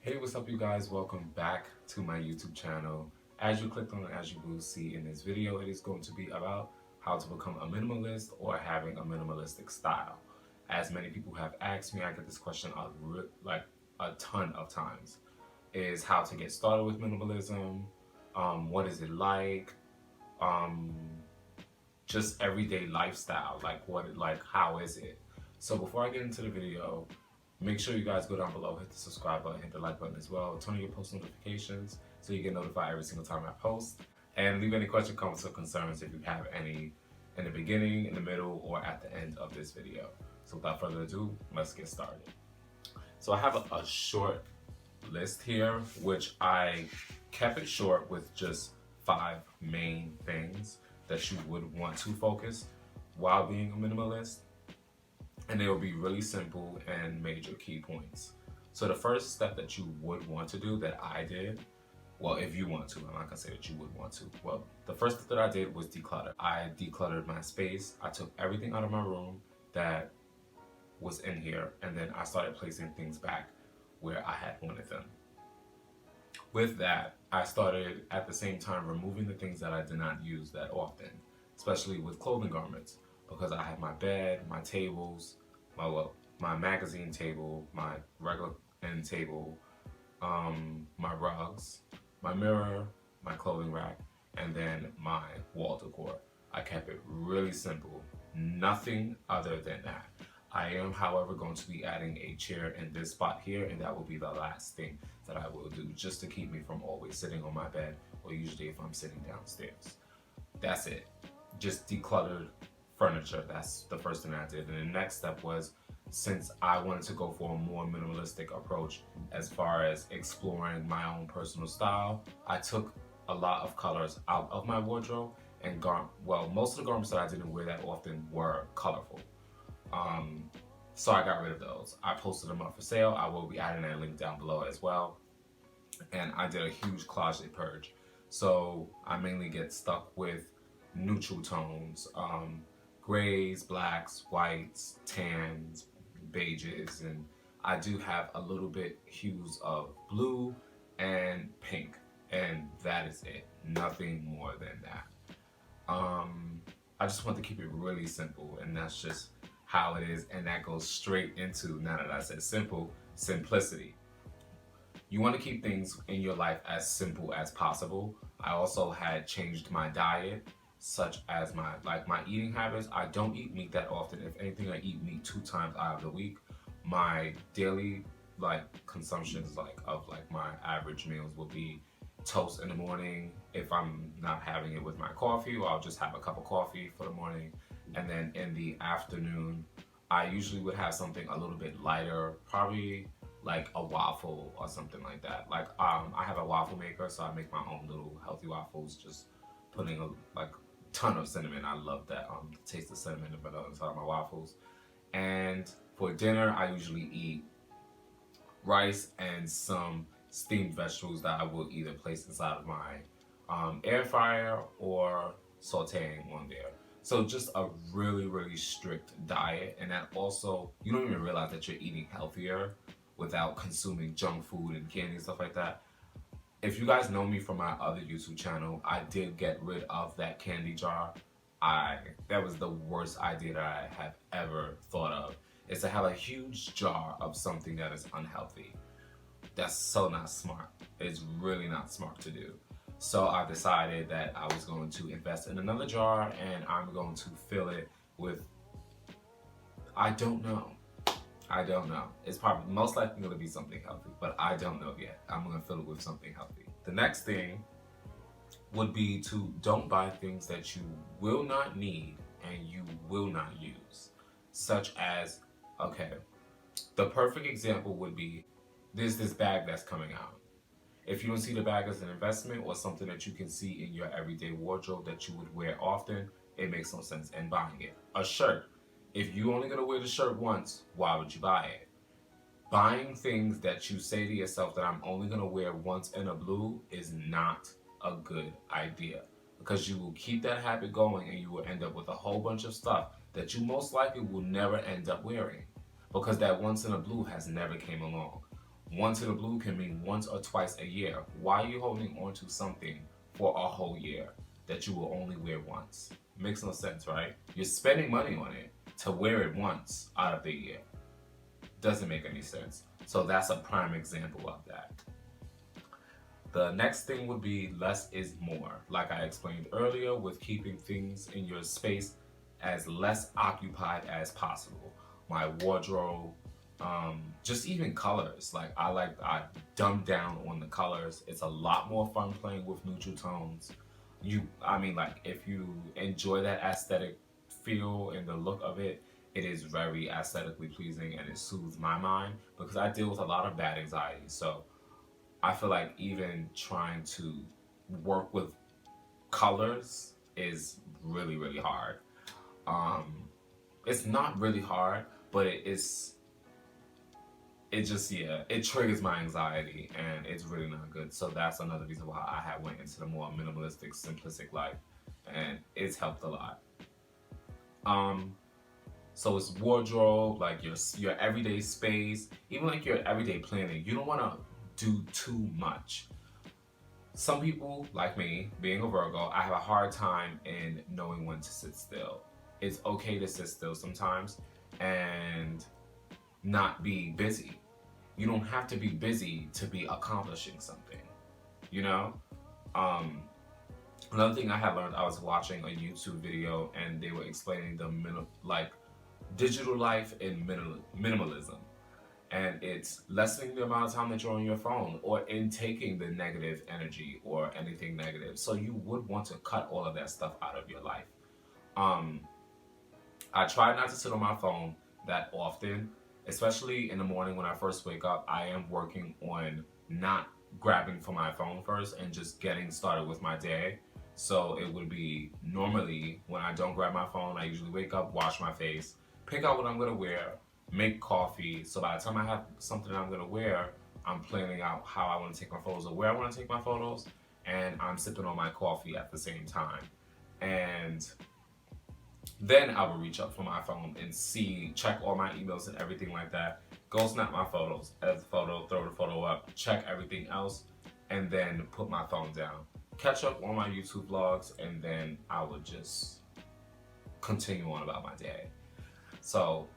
Hey, what's up you guys? Welcome back to my YouTube channel. As you clicked on it, as you will see in this video, it is going to be about how to become a minimalist or having a minimalistic style. As many people have asked me, I get this question a ton of times, is how to get started with minimalism, what is it like, um, just everyday lifestyle, how is it? So before I get into the video, make sure you guys go down below, hit the subscribe button, hit the like button as well, turn on your post notifications so you get notified every single time I post, and leave any questions, comments, or concerns if you have any in the beginning, in the middle, or at the end of this video. So without further ado, let's get started. So I have a short list here, which I kept it short with just 5 main things that you would want to focus while being a minimalist. And they will be really simple and major key points. So the first step that you would want to do that I did, well, if you want to, I'm not gonna say that you would want to. Well, the first step that I did was declutter. I decluttered my space. I took everything out of my room that was in here, and then I started placing things back where I had wanted them. With that, I started at the same time removing the things that I did not use that often, especially with clothing garments, because I had my bed, my tables, my magazine table, my regular end table, my rugs, my mirror, my clothing rack, and then my wall decor. I kept it really simple, nothing other than that. I am, however, going to be adding a chair in this spot here, and that will be the last thing that I will do, just to keep me from always sitting on my bed, or usually if I'm sitting downstairs. That's it. Just decluttered furniture. That's the first thing I did. And the next step was, since I wanted to go for a more minimalistic approach as far as exploring my own personal style, I took a lot of colors out of my wardrobe, and most of the garments that I didn't wear that often were colorful. So I got rid of those. I posted them up for sale. I will be adding that link down below as well. And I did a huge closet purge. So I mainly get stuck with neutral tones, grays, blacks, whites, tans, beiges, and I do have a little bit hues of blue and pink, and that is it. Nothing more than that. I just want to keep it really simple, and that's just how it is, and that goes straight into, now that I said simple, simplicity. You want to keep things in your life as simple as possible. I also had changed my diet, such as my eating habits. I don't eat meat that often. If anything, I eat meat 2 times out of the week. My daily consumptions of my average meals will be toast in the morning. If I'm not having it with my coffee, or I'll just have a cup of coffee for the morning. And then in the afternoon, I usually would have something a little bit lighter, probably like a waffle or something like that. I have a waffle maker, so I make my own little healthy waffles, just putting a ton of cinnamon. I love that taste of cinnamon and vanilla inside my waffles. And for dinner, I usually eat rice and some steamed vegetables that I will either place inside of my air fryer or sauteing on there. So just a really, really strict diet, and that also, you don't even realize that you're eating healthier without consuming junk food and candy and stuff like that. If you guys know me from my other YouTube channel, I did get rid of that candy jar. That was the worst idea that I have ever thought of, is to have a huge jar of something that is unhealthy. That's so not smart. It's really not smart to do. So I decided that I was going to invest in another jar, and I'm going to fill it with, I don't know. It's probably most likely going to be something healthy, but I don't know yet. I'm going to fill it with something healthy. The next thing would be to don't buy things that you will not need and you will not use. Such as, okay, the perfect example would be, there's this bag that's coming out. If you don't see the bag as an investment or something that you can see in your everyday wardrobe that you would wear often, it makes no sense in buying it. A shirt. If you're only going to wear the shirt once, why would you buy it? Buying things that you say to yourself that I'm only going to wear once in a blue is not a good idea, because you will keep that habit going and you will end up with a whole bunch of stuff that you most likely will never end up wearing, because that once in a blue has never came along. Once in a blue can mean once or twice a year. Why are you holding on to something for a whole year that you will only wear once? Makes no sense, right? You're spending money on it to wear it once out of the year. Doesn't make any sense. So that's a prime example of that. The next thing would be less is more. Like I explained earlier, with keeping things in your space as less occupied as possible. My wardrobe, just even colors. Like I dumb down on the colors. It's a lot more fun playing with neutral tones. Like if you enjoy that aesthetic feel and the look of it, it is very aesthetically pleasing and it soothes my mind because I deal with a lot of bad anxiety. So I feel like even trying to work with colors is really, really hard. Um, it's not really hard, but it just, yeah, it triggers my anxiety and it's really not good. So that's another reason why I had went into the more minimalistic, simplistic life, and it's helped a lot. Um, so it's wardrobe, like your everyday space, even like your everyday planning. You don't want to do too much. Some people, like me, being a Virgo, I have a hard time in knowing when to sit still. It's okay to sit still sometimes and not be busy. You don't have to be busy to be accomplishing something, you know? Um, Another thing I had learned, I was watching a YouTube video and they were explaining like digital life in minimalism. And it's lessening the amount of time that you're on your phone or intaking the negative energy or anything negative. So you would want to cut all of that stuff out of your life. Um, I try not to sit on my phone that often, especially in the morning when I first wake up. I am working on not grabbing for my phone first and just getting started with my day. So it would be normally when I don't grab my phone, I usually wake up, wash my face, pick out what I'm gonna wear, make coffee. So by the time I have something I'm gonna wear, I'm planning out how I want to take my photos or where I want to take my photos, and I'm sipping on my coffee at the same time. And then I will reach up for my phone and check all my emails and everything like that. Go snap my photos, edit the photo, throw the photo up, check everything else, and then put my phone down. Catch up on my YouTube vlogs, and then I would just continue on about my day. So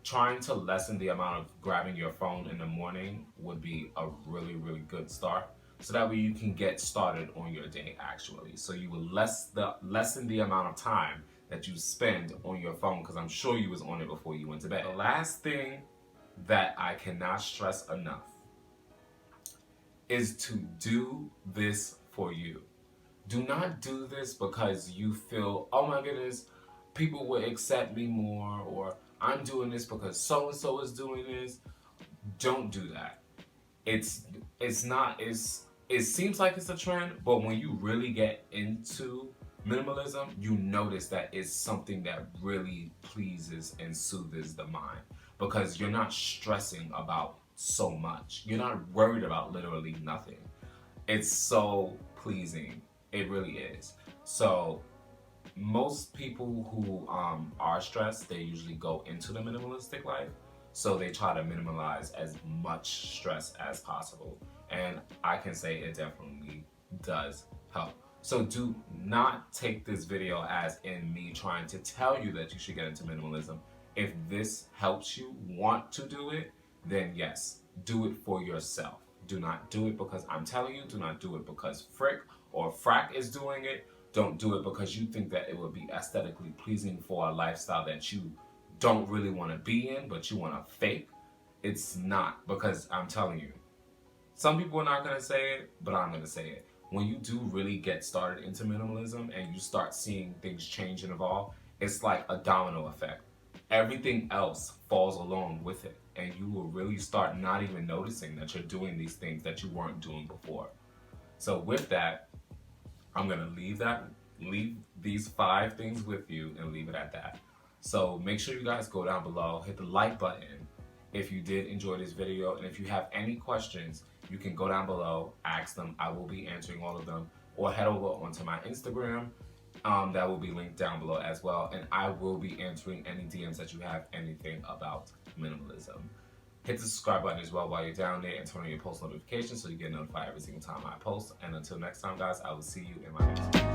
trying to lessen the amount of grabbing your phone in the morning would be a really, really good start. So that way you can get started on your day actually. So you will lessen the amount of time that you spend on your phone, because I'm sure you was on it before you went to bed. The last thing that I cannot stress enough is to do this for you. Do not do this because you feel, oh my goodness, people will accept me more, or I'm doing this because so and so is doing this. Don't do that. It's not it seems like it's a trend, but when you really get into minimalism, you notice that it's something that really pleases and soothes the mind because you're not stressing about so much. You're not worried about literally nothing. It's so pleasing. It really is. So most people who are stressed, they usually go into the minimalistic life. So they try to minimize as much stress as possible. And I can say it definitely does help. So do not take this video as in me trying to tell you that you should get into minimalism. If this helps you want to do it, then yes, do it for yourself. Do not do it because I'm telling you. Do not do it because Frick or Frack is doing it. Don't do it because you think that it would be aesthetically pleasing for a lifestyle that you don't really want to be in, but you want to fake. It's not, because I'm telling you, some people are not going to say it, but I'm going to say it. When you do really get started into minimalism and you start seeing things change and evolve, it's like a domino effect. Everything else falls along with it, and you will really start not even noticing that you're doing these things that you weren't doing before. So with that, I'm gonna leave these 5 things with you and leave it at that. So make sure you guys go down below, hit the like button if you did enjoy this video, and if you have any questions, you can go down below, ask them. I will be answering all of them, or head over onto my Instagram. That will be linked down below as well, and I will be answering any DMs that you have anything about minimalism. Hit the subscribe button as well while you're down there, and turn on your post notifications so you get notified every single time I post. And until next time, guys, I will see you in my next video.